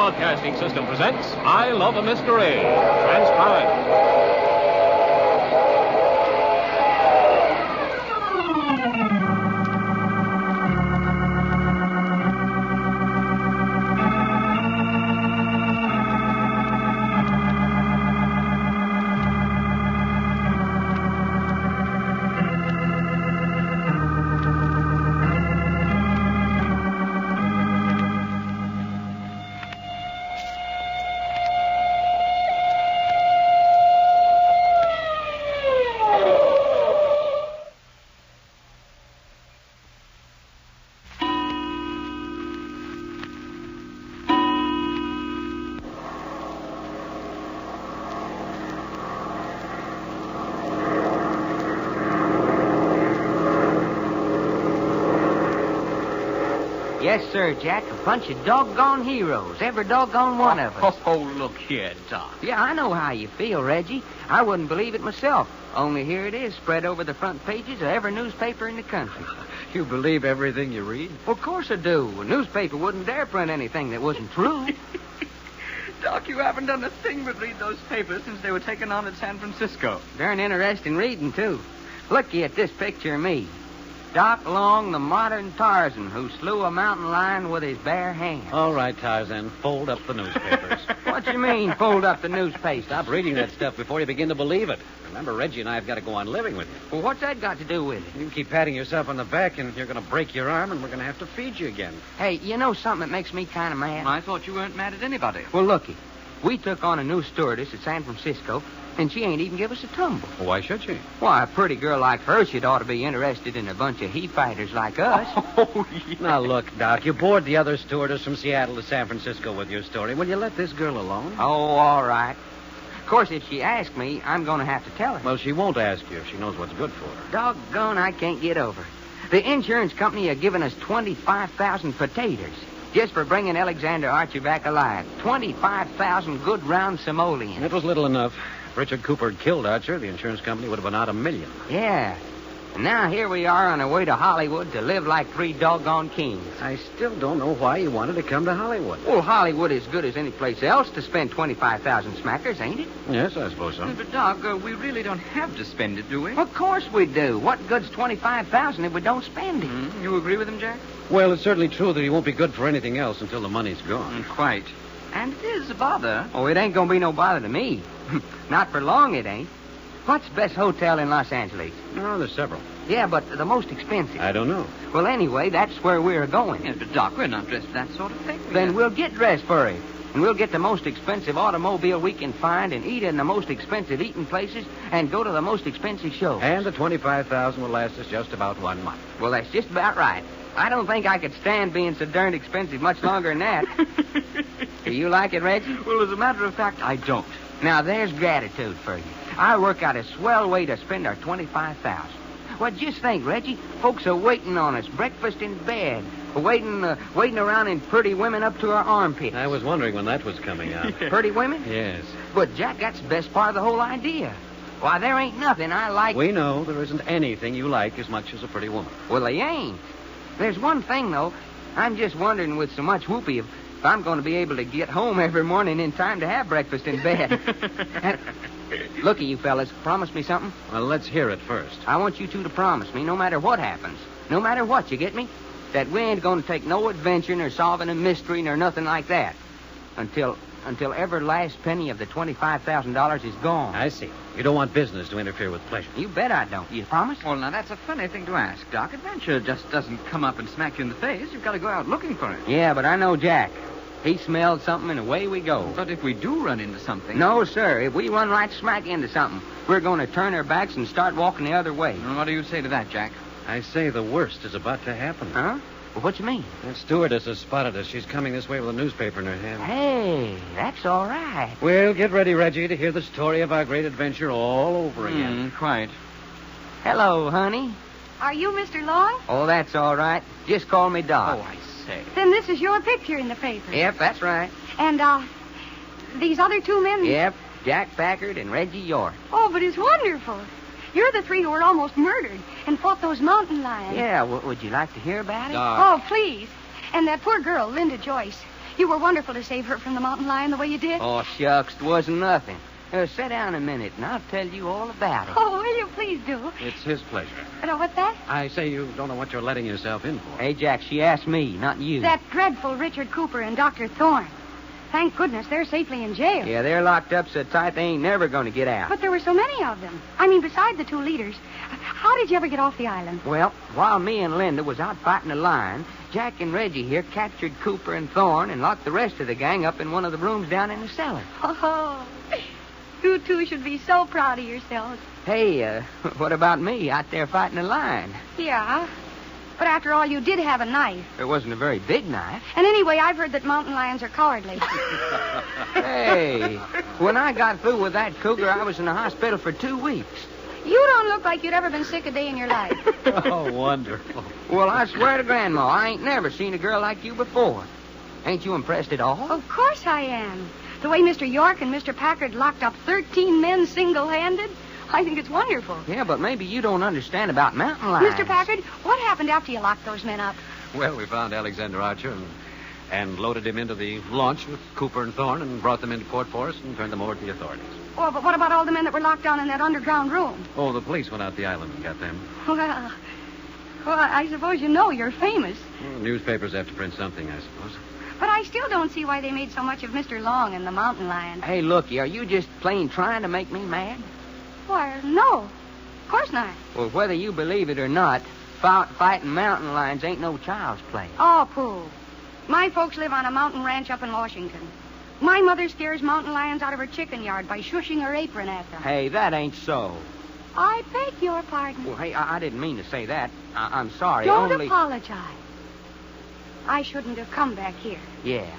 Broadcasting System presents I Love a Mystery. Transcribed. Yes, sir, Jack. A bunch of doggone heroes. Every doggone one of us. Oh, look here, Doc. Yeah, I know how you feel, Reggie. I wouldn't believe it myself. Only here it is, spread over the front pages of every newspaper in the country. You believe everything you read? Well, of course I do. A newspaper wouldn't dare print anything that wasn't true. Doc, you haven't done a thing but read those papers since they were taken on at San Francisco. Darn interesting reading, too. Looky at this picture of me. Doc Long, the modern Tarzan, who slew a mountain lion with his bare hands. All right, Tarzan, fold up the newspapers. What you mean, fold up the newspaper? Stop reading that stuff before you begin to believe it. Remember, Reggie and I have got to go on living with you. Well, what's that got to do with it? You keep patting yourself on the back, and you're going to break your arm, and we're going to have to feed you again. Hey, you know something that makes me kind of mad? I thought you weren't mad at anybody. Well, looky. We took on a new stewardess at San Francisco, and she ain't even give us a tumble. Well, why should she? Why, a pretty girl like her should ought to be interested in a bunch of he-fighters like us. Oh, yeah. Now, look, Doc, you bored the other stewardess from Seattle to San Francisco with your story. Will you let this girl alone? Oh, all right. Of course, if she asks me, I'm going to have to tell her. Well, she won't ask you if she knows what's good for her. Doggone, I can't get over it. The insurance company are giving us 25,000 potatoes just for bringing Alexander Archer back alive. 25,000 good round simoleons. It was little enough. If Richard Cooper had killed Archer, the insurance company would have been out $1 million. Yeah. And now here we are on our way to Hollywood to live like three doggone kings. I still don't know why you wanted to come to Hollywood. Well, Hollywood is good as any place else to spend 25,000 smackers, ain't it? Yes, I suppose so. But, Doc, we really don't have to spend it, do we? Of course we do. What good's 25,000 if we don't spend it? You agree with him, Jack? Well, it's certainly true that he won't be good for anything else until the money's gone. Quite. And it is a bother. Oh, it ain't gonna be no bother to me. Not for long, it ain't. What's the best hotel in Los Angeles? Oh, there's several. Yeah, but the most expensive. I don't know. Well, anyway, that's where we're going. Yes, but, Doc, we're not dressed for that sort of thing. Then we'll get dressed for it. And we'll get the most expensive automobile we can find and eat in the most expensive eating places and go to the most expensive shows. And the 25,000 will last us just about 1 month. Well, that's just about right. I don't think I could stand being so darned expensive much longer than that. Do you like it, Reggie? Well, as a matter of fact, I don't. Now, there's gratitude for you. I work out a swell way to spend our 25,000. Well, just think, Reggie. Folks are waiting on us, breakfast in bed, waiting around in pretty women up to our armpits. I was wondering when that was coming out. Pretty women? Yes. But, Jack, that's the best part of the whole idea. Why, there ain't nothing I like... We know there isn't anything you like as much as a pretty woman. Well, they ain't. There's one thing, though. I'm just wondering with so much whoopee if I'm going to be able to get home every morning in time to have breakfast in bed. Looky, you fellas, promise me something. Well, let's hear it first. I want you two to promise me, no matter what happens, no matter what, you get me, that we ain't going to take no adventure nor solving a mystery nor nothing like that until every last penny of the $25,000 is gone. I see. You don't want business to interfere with pleasure. You bet I don't. You promise? Well, now, that's a funny thing to ask, Doc. Adventure just doesn't come up and smack you in the face. You've got to go out looking for it. Yeah, but I know Jack. He smelled something and away we go. But if we do run into something... No, sir. If we run right smack into something, we're going to turn our backs and start walking the other way. What do you say to that, Jack? I say the worst is about to happen. Huh? Well, what you mean? That stewardess has spotted us. She's coming this way with a newspaper in her hand. Hey, that's all right. Well, get ready, Reggie, to hear the story of our great adventure all over again. Quite. Hello, honey. Are you Mr. Long? Oh, that's all right. Just call me Doc. Oh, I say. Then this is your picture in the paper. Yep, that's right. And, these other two men? Yep, Jack Packard and Reggie York. Oh, but it's wonderful. You're the three who were almost murdered and fought those mountain lions. Yeah, would you like to hear about it? Oh, please. And that poor girl, Linda Joyce. You were wonderful to save her from the mountain lion the way you did. Oh, shucks, it wasn't nothing. Sit down a minute, and I'll tell you all about it. Oh, will you please do? It's his pleasure. What's that? I say you don't know what you're letting yourself in for. Hey, Jack, she asked me, not you. That dreadful Richard Cooper and Dr. Thorne. Thank goodness they're safely in jail. Yeah, they're locked up so tight they ain't never going to get out. But there were so many of them. I mean, besides the two leaders. How did you ever get off the island? Well, while me and Linda was out fighting the lion, Jack and Reggie here captured Cooper and Thorne and locked the rest of the gang up in one of the rooms down in the cellar. Oh, you two should be so proud of yourselves. Hey, what about me out there fighting the lion? Yeah. But after all, you did have a knife. It wasn't a very big knife. And anyway, I've heard that mountain lions are cowardly. Hey, when I got through with that cougar, I was in the hospital for 2 weeks. You don't look like you'd ever been sick a day in your life. Oh, wonderful. Well, I swear to Grandma, I ain't never seen a girl like you before. Ain't you impressed at all? Of course I am. The way Mr. York and Mr. Packard locked up 13 men single-handed, I think it's wonderful. Yeah, but maybe you don't understand about mountain lions. Mr. Packard, what happened after you locked those men up? Well, we found Alexander Archer and loaded him into the launch with Cooper and Thorne and brought them into Port Forest and turned them over to the authorities. Oh, but what about all the men that were locked down in that underground room? Oh, the police went out the island and got them. Well, I suppose you know you're famous. Well, newspapers have to print something, I suppose. But I still don't see why they made so much of Mr. Long and the mountain lion. Hey, looky, are you just plain trying to make me mad? Why, no. Of course not. Well, whether you believe it or not, fighting mountain lions ain't no child's play. Oh, Pooh. My folks live on a mountain ranch up in Washington. My mother scares mountain lions out of her chicken yard by shushing her apron at them. Hey, that ain't so. I beg your pardon. Well, hey, I didn't mean to say that. I'm sorry. Don't only... apologize. I shouldn't have come back here. Yeah.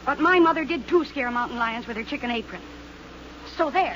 But my mother did too scare mountain lions with her chicken apron. So there.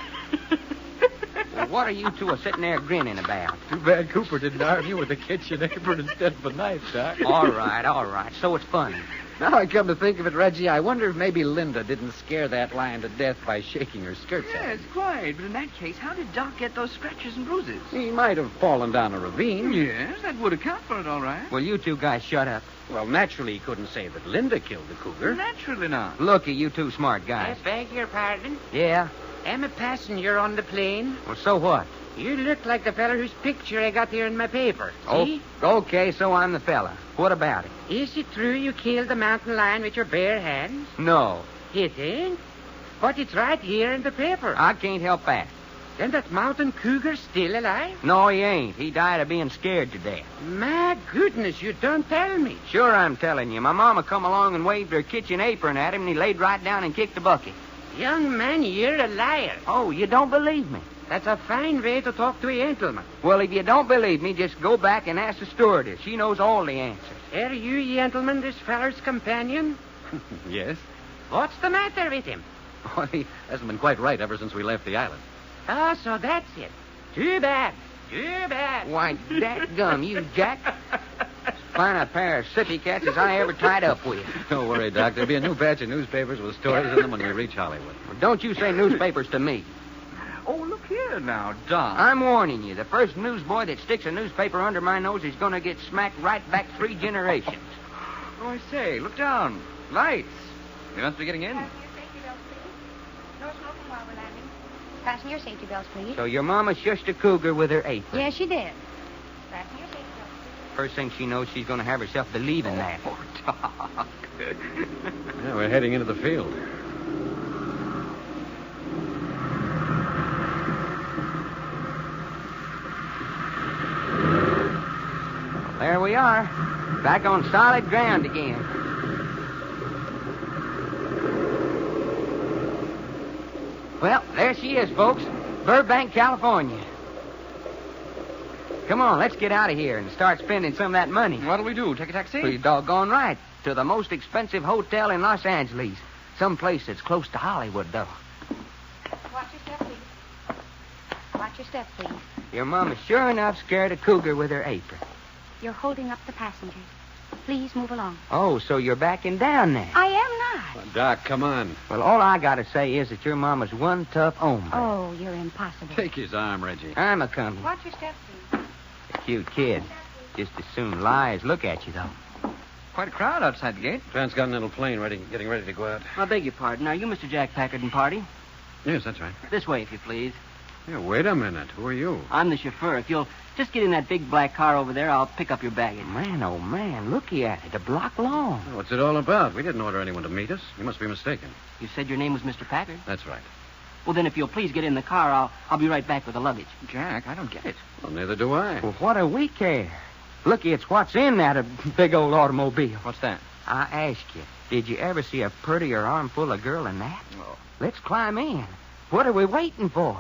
Well, what are you two sitting there grinning about? Too bad Cooper didn't arm you with a kitchen apron instead of a knife, Doc. All right. So it's funny. Now I come to think of it, Reggie, I wonder if maybe Linda didn't scare that lion to death by shaking her skirts at him. Yes, quite. But in that case, how did Doc get those scratches and bruises? He might have fallen down a ravine. Yes, that would account for it, all right. Well, you two guys shut up. Well, naturally, he couldn't say that Linda killed the cougar. Naturally not. Looky, you two smart guys. beg your pardon? Yeah? I'm a passenger on the plane. Well, so what? You look like the fella whose picture I got here in my paper. See? Oh, okay, so I'm the fella. What about it? Is it true you killed the mountain lion with your bare hands? No, It ain't. But it's right here in the paper. I can't help that. Then that mountain cougar's still alive? No, he ain't. He died of being scared to death. My goodness, you don't tell me. Sure, I'm telling you. My mama come along and waved her kitchen apron at him, and he laid right down and kicked the bucket. Young man, you're a liar. Oh, you don't believe me? That's a fine way to talk to a gentleman. Well, if you don't believe me, just go back and ask the stewardess. She knows all the answers. Are you, gentleman, this feller's companion? Yes? What's the matter with him? Oh, he hasn't been quite right ever since we left the island. Oh, so that's it. Too bad. Too bad. Why, dadgum, you Jack. As fine a pair of sippy cats as I ever tied up with. Don't worry, Doc. There'll be a new batch of newspapers with stories in them when we reach Hollywood. Well, don't you say newspapers to me. Oh, look here now, Doc. I'm warning you. The first newsboy that sticks a newspaper under my nose is going to get smacked right back 3 generations. Oh, I say, look down. Lights. We must be getting in. Fasten your safety belts, please. No smoking while we're landing. Fasten your safety belts, please. So your mama shushed a cougar with her apron. Yes, she did. Fasten your safety belts, please. First thing she knows, she's going to have herself believing that. Oh, Doc. Yeah, we're heading into the field. There we are. Back on solid ground again. Well, there she is, folks. Burbank, California. Come on, let's get out of here and start spending some of that money. What'll we do? Take a taxi? Well, you're doggone right. To the most expensive hotel in Los Angeles. Some place that's close to Hollywood, though. Watch your step, please. Watch your step, please. Your mama sure enough scared a cougar with her apron. You're holding up the passengers. Please move along. Oh, so you're backing down now. I am not. Doc, come on. Well, all I gotta say is that your mama's one tough hombre. Oh, you're impossible. Take his arm, Reggie. I'm a-coming. Watch your step, please. A cute kid. Just as soon lie as look at you, though. quite a crowd outside the gate. Transcontinental plane getting ready to go out. I beg your pardon. Are you Mr. Jack Packard and party? Yes, that's right. This way, if you please. Yeah, wait a minute. Who are you? I'm the chauffeur. If you'll just get in that big black car over there, I'll pick up your baggage. Man, oh, man, looky at it. A block long. What's it all about? We didn't order anyone to meet us. You must be mistaken. You said your name was Mr. Packard? That's right. Well, then, if you'll please get in the car, I'll be right back with the luggage. Jack, I don't get it. Well, neither do I. Well, what do we care? Looky, it's what's in that big old automobile. What's that? I ask you, did you ever see a prettier armful of girl than that? No. Let's climb in. What are we waiting for?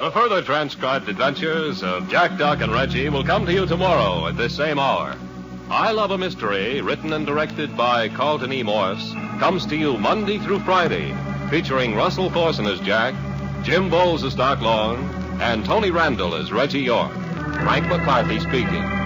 The further transcribed adventures of Jack, Doc, and Reggie will come to you tomorrow at this same hour. I Love a Mystery, written and directed by Carlton E. Morse, comes to you Monday through Friday, featuring Russell Thorson as Jack, Jim Bowles as Doc Long, and Tony Randall as Reggie York. Frank McCarthy speaking.